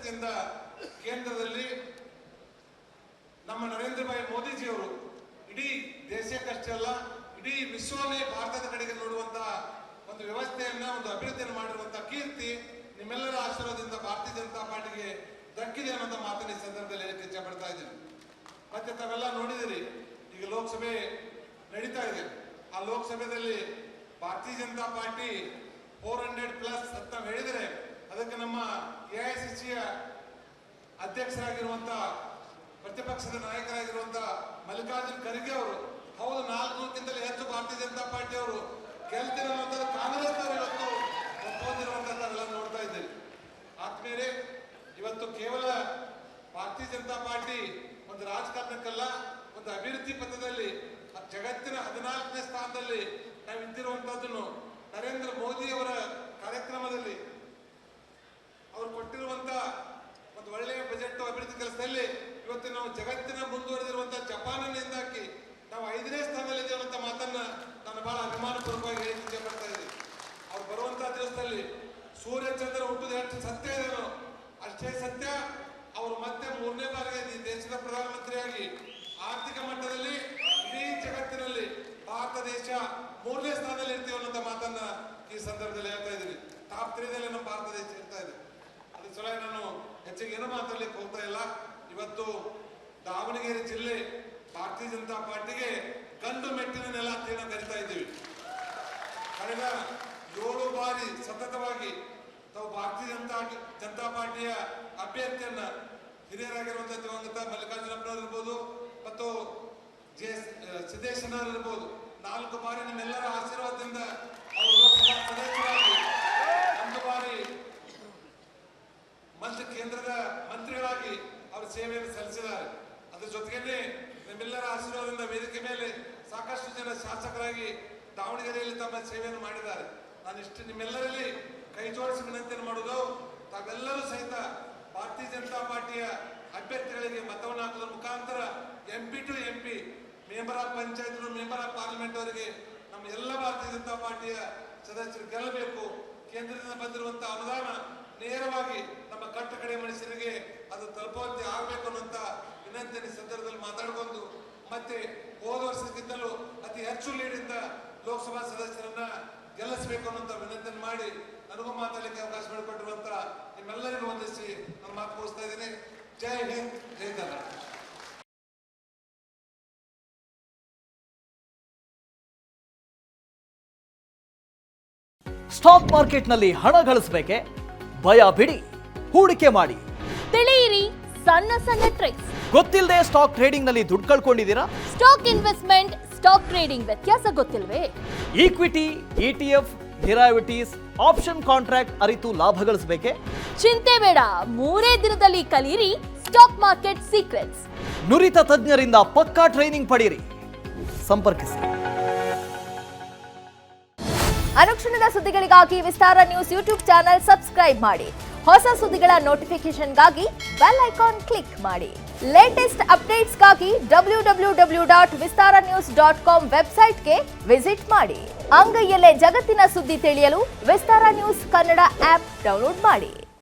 ಅಧ್ಯಕ್ಷತೆಯಿಂದ ಕೇಂದ್ರದಲ್ಲಿ ನಮ್ಮ ನರೇಂದ್ರ ಭಾಯಿ ಮೋದಿಜಿಯವರು ಇಡೀ ದೇಶಕ್ಕಷ್ಟೇ ಅಲ್ಲ ಇಡೀ ವಿಶ್ವವನ್ನೇ ಭಾರತದ ಕಡೆಗೆ ನೋಡುವಂತಹ ಒಂದು ವ್ಯವಸ್ಥೆಯನ್ನ ಒಂದು ಅಭಿವೃದ್ಧಿಯನ್ನು ಮಾಡಿರುವಂತಹ ಕೀರ್ತಿ ನಿಮ್ಮೆಲ್ಲರ ಆಶೀರ್ವಾದದಿಂದ ಭಾರತೀಯ ಜನತಾ ಪಾರ್ಟಿಗೆ ದಕ್ಕಿದೆ ಅನ್ನೋ ಮಾತನ್ನ ಈ ಸಂದರ್ಭದಲ್ಲಿ ಹೇಳಕ್ಕೆ ಇಚ್ಛೆ ಪಡ್ತಾ ಇದ್ದೀನಿ. ಮತ್ತೆ ತಾವೆಲ್ಲ ನೋಡಿದಿರಿ, ಈಗ ಲೋಕಸಭೆ ನಡೀತಾ ಇದೆ. ಆ ಲೋಕಸಭೆಯಲ್ಲಿ ಭಾರತೀಯ ಜನತಾ ಪಾರ್ಟಿ 400+ ಅಂತ ಹೇಳಿದರೆ ಅದಕ್ಕೆ ನಮ್ಮ ಎಐಸಿಸಿಯ ಅಧ್ಯಕ್ಷರಾಗಿರುವಂತಹ ಪ್ರತಿಪಕ್ಷದ ನಾಯಕರಾಗಿರುವಂತಹ ಮಲ್ಲಿಕಾರ್ಜುನ್ ಖರ್ಗೆ ಅವರು ಹೌದು 400ಕ್ಕಿಂತಲೂ ಹೆಚ್ಚು ಭಾರತೀಯ ಜನತಾ ಪಾರ್ಟಿ ಅವರು ಗೆಲ್ತಿರುವಂತದ್ದು ಕಾಂಗ್ರೆಸ್ ಅವರು ಇವತ್ತು ಒಪ್ಪೊಂದಿರುವಂತದ್ದೆಲ್ಲ ನೋಡ್ತಾ ಇದ್ದೇವೆ. ಆದ್ಮೇಲೆ ಇವತ್ತು ಕೇವಲ ಭಾರತೀಯ ಜನತಾ ಪಾರ್ಟಿ ಒಂದು ರಾಜಕಾರಣಕ್ಕಲ್ಲ, ಒಂದು ಅಭಿವೃದ್ಧಿ ಪಥದಲ್ಲಿ ಜಗತ್ತಿನ 14ನೇ ಸ್ಥಾನದಲ್ಲಿ ನಾವು ಇದ್ದಿರುವಂತಹದ್ದನ್ನು ನರೇಂದ್ರ ಮೋದಿ ಅವರ ಕಾರ್ಯಕ್ರಮದಲ್ಲಿ ಅವರು ಕೊಟ್ಟಿರುವಂತಹ ಒಂದು ಒಳ್ಳೆಯ ಬಜೆಟ್ ಅಭಿವೃದ್ಧಿ ಕೆಲಸದಲ್ಲಿ ಇವತ್ತು ನಾವು ಜಗತ್ತಿನ ಮುಂದುವರೆದಿರುವಂತಹ ಜಪಾನನ್ನು ಹಿಂದಾಕಿ ನಾವು 5ನೇ ಸ್ಥಾನದಲ್ಲಿ ಇದ್ದೇವೆ ಅಂತ ಮಾತನ್ನ ನಾನು ಬಹಳ ಅಭಿಮಾನಪೂರ್ವಕವಾಗಿ ಹೇಳಿ ಇಚ್ಛೆ ಪಡ್ತಾ ಇದ್ದೀನಿ. ಅವ್ರು ಬರುವಂತಹ ದಿವಸದಲ್ಲಿ ಸೂರ್ಯ ಚಂದ್ರ ಹುಟ್ಟುದ ಎಷ್ಟು ಸತ್ಯ ಇದೆಯೋ ಅಷ್ಟೇ ಸತ್ಯ ಅವರು ಮತ್ತೆ 3ನೇ ಬಾರಿಗೆ ಈ ದೇಶದ ಪ್ರಧಾನಮಂತ್ರಿಯಾಗಿ ಆರ್ಥಿಕ ಮಟ್ಟದಲ್ಲಿ ಇಡೀ ಜಗತ್ತಿನಲ್ಲಿ ಭಾರತ ದೇಶ 3ನೇ ಸ್ಥಾನದಲ್ಲಿ ಇರ್ತೀವಿ ಅನ್ನೋ ಮಾತನ್ನ ಈ ಸಂದರ್ಭದಲ್ಲಿ ಹೇಳ್ತಾ ಇದ್ದೀನಿ. ಟಾಪ್ 3ದಲ್ಲಿ ನಮ್ಮ ಭಾರತ ದೇಶ ಇರ್ತಾ ಇದೆ. ಅದ್ರ ಸಲುವಾಗಿ ನಾನು ಹೆಚ್ಚಿಗೆ ಏನೂ ಮಾತಾಡ್ಲಿಕ್ಕೆ ಹೋಗ್ತಾ ಇಲ್ಲ. ಇವತ್ತು ದಾವಣಗೆರೆ ಜಿಲ್ಲೆ ಭಾರತೀಯ ಜನತಾ ಪಾರ್ಟಿಗೆ ಗಂಡು ಮೆಟ್ಟಿನ ನೆಲ ಅಂತ ಏನೋ ಕರಿತಾ ಇದ್ದೀವಿ. ಕಳೆದ 7 ಬಾರಿ ಸತತವಾಗಿ ತಾವು ಭಾರತೀಯ ಜನತಾ ಪಾರ್ಟಿಯ ಅಭ್ಯರ್ಥಿಯನ್ನ ಹಿರಿಯರಾಗಿರುವಂತಹ ದಿವಂಗತ ಮಲ್ಲಿಕಾರ್ಜುನಪ್ಪನವರು ಇರ್ಬೋದು ಮತ್ತು ಸಿದ್ದೇಶನವರು ಇರ್ಬೋದು 4 ಬಾರಿ ನಿಮ್ಮೆಲ್ಲರ ಆಶೀರ್ವಾದದಿಂದ ಅವರು ಲೋಕಸಭಾ ಸದಸ್ಯರಾಗಿ 1 ಬಾರಿ ಕೇಂದ್ರದ ಮಂತ್ರಿಗಳಾಗಿ ಅವರು ಸೇವೆಯನ್ನು ಸಲ್ಲಿಸಿದ್ದಾರೆ. ಅದ್ರ ಜೊತೆಗೆ ನಿಮ್ಮೆಲ್ಲರ ಆಶೀರ್ವಾದದಿಂದ ವೇದಿಕೆ ಮೇಲೆ ಸಾಕಷ್ಟು ಜನ ಶಾಸಕರಾಗಿ ದಾವಣಗೆರೆಯಲ್ಲಿ ತಮ್ಮ ಸೇವೆಯನ್ನು ಮಾಡಿದ್ದಾರೆ. ನಾನು ಇಷ್ಟು ನಿಮ್ಮೆಲ್ಲರಲ್ಲಿ ಕೈ ಜೋಡಿಸಿ ವಿನಂತಿಯನ್ನು ಮಾಡುವುದು, ತಾವೆಲ್ಲರೂ ಸಹಿತ ಭಾರತೀಯ ಜನತಾ ಪಾರ್ಟಿಯ ಅಭ್ಯರ್ಥಿಗಳಿಗೆ ಮತವನ್ನು ಹಾಕುವುದರ ಮುಖಾಂತರ MP to MP member of panchayat, member of parliament ಅವರಿಗೆ ನಮ್ಮ ಎಲ್ಲ ಭಾರತೀಯ ಜನತಾ ಪಾರ್ಟಿಯ ಸದಸ್ಯರು ಗೆಲ್ಲಬೇಕು. ಕೇಂದ್ರದಿಂದ ಬಂದಿರುವಂತಹ ಅನುದಾನ ನೇರವಾಗಿ ನಮ್ಮ ಕಟ್ಟ ಕಡೆ ಮನುಷ್ಯರಿಗೆ ಅದು ತಲುಪುವಂತೆ ಆಗಬೇಕು ಅನ್ನುವಂತ ವಿನಂತಿಯನ್ನು ಸಂದರ್ಭದಲ್ಲಿ ಮಾತಾಡಿಕೊಂಡು ಮತ್ತೆ ಹೋದ ವರ್ಷಕ್ಕಿಂತಲೂ ಅತಿ ಹೆಚ್ಚು ಲೀಡಿಂದ ಲೋಕಸಭಾ ಸದಸ್ಯರನ್ನ ಗೆಲ್ಲಿಸಬೇಕು ಅನ್ನುವಂತ ವಿನಂತಿಯನ್ನು ಮಾಡಿ ನನಗೂ ಮಾತಾಡಲಿಕ್ಕೆ ಅವಕಾಶ ಮಾಡಿಕೊಟ್ಟಿರುವಂತ ನಿಮ್ಮೆಲ್ಲರಿಗೂ ವಂದಿಸಿ ನಾನು ಮಾತು ಮುಗಿಸ್ತಾ ಇದ್ದೀನಿ. ಜೈ ಹಿಂದ್, ಜೈ ಕರ್ನಾಟಕ. ಸ್ಟಾಕ್ ಮಾರ್ಕೆಟ್ನಲ್ಲಿ ಹಣ ಗಳಿಸಬೇಕೆ? ಭಯ ಬಿಡಿ, ಹೂಡಿಕೆ ಮಾಡಿ. ತಿಳಿಯಿರಿ ಸಣ್ಣ ಸಣ್ಣ ಟ್ರಿಕ್ಸ್. ಗೊತ್ತಿಲ್ಲದೆ ಸ್ಟಾಕ್ ಟ್ರೇಡಿಂಗ್ ನಲ್ಲಿ ದುಡ್ಡು ಕಳ್ಕೊಂಡಿದ್ದೀರಾ? ಸ್ಟಾಕ್ ಇನ್ವೆಸ್ಟ್ಮೆಂಟ್, ಸ್ಟಾಕ್ ಟ್ರೇಡಿಂಗ್ ವ್ಯತ್ಯಾಸ ಗೊತ್ತಿಲ್ವೇ? Equity, ETF, derivatives, option contract ಅರಿತು ಲಾಭ ಗಳಿಸಬೇಕೆ? ಚಿಂತೆ ಬೇಡ, 3 ದಿನದಲ್ಲಿ ಕಲಿಯಿರಿ ಸ್ಟಾಕ್ ಮಾರ್ಕೆಟ್ ಸೀಕ್ರೆಟ್ಸ್. ನುರಿತ ತಜ್ಞರಿಂದ ಪಕ್ಕಾ ಟ್ರೈನಿಂಗ್ ಪಡೆಯಿರಿ. ಸಂಪರ್ಕಿಸಿ. ಅನುಕ್ಷಣದ ಸುದ್ದಿಗಳಿಗಾಗಿ ವಿಸ್ತಾರ ನ್ಯೂಸ್ ಯೂಟ್ಯೂಬ್ ಚಾನೆಲ್ ಸಬ್ಸ್ಕ್ರೈಬ್ ಮಾಡಿ. ಹೊಸ ಸುದ್ದಿಗಳ ನೋಟಿಫಿಕೇಶನ್ಗಾಗಿ ಬೆಲ್ ಐಕಾನ್ ಕ್ಲಿಕ್ ಮಾಡಿ. ಲೇಟೆಸ್ಟ್ ಅಪ್ಡೇಟ್ಸ್ಗಾಗಿ www.vistaranews.com ವೆಬ್ಸೈಟ್ಗೆ ವಿಸಿಟ್ ಮಾಡಿ. ಅಂಗೈಯಲ್ಲೇ ಜಗತ್ತಿನ ಸುದ್ದಿ ತಿಳಿಯಲು ವಿಸ್ತಾರ ನ್ಯೂಸ್ ಕನ್ನಡ ಆಪ್ ಡೌನ್ಲೋಡ್ ಮಾಡಿ.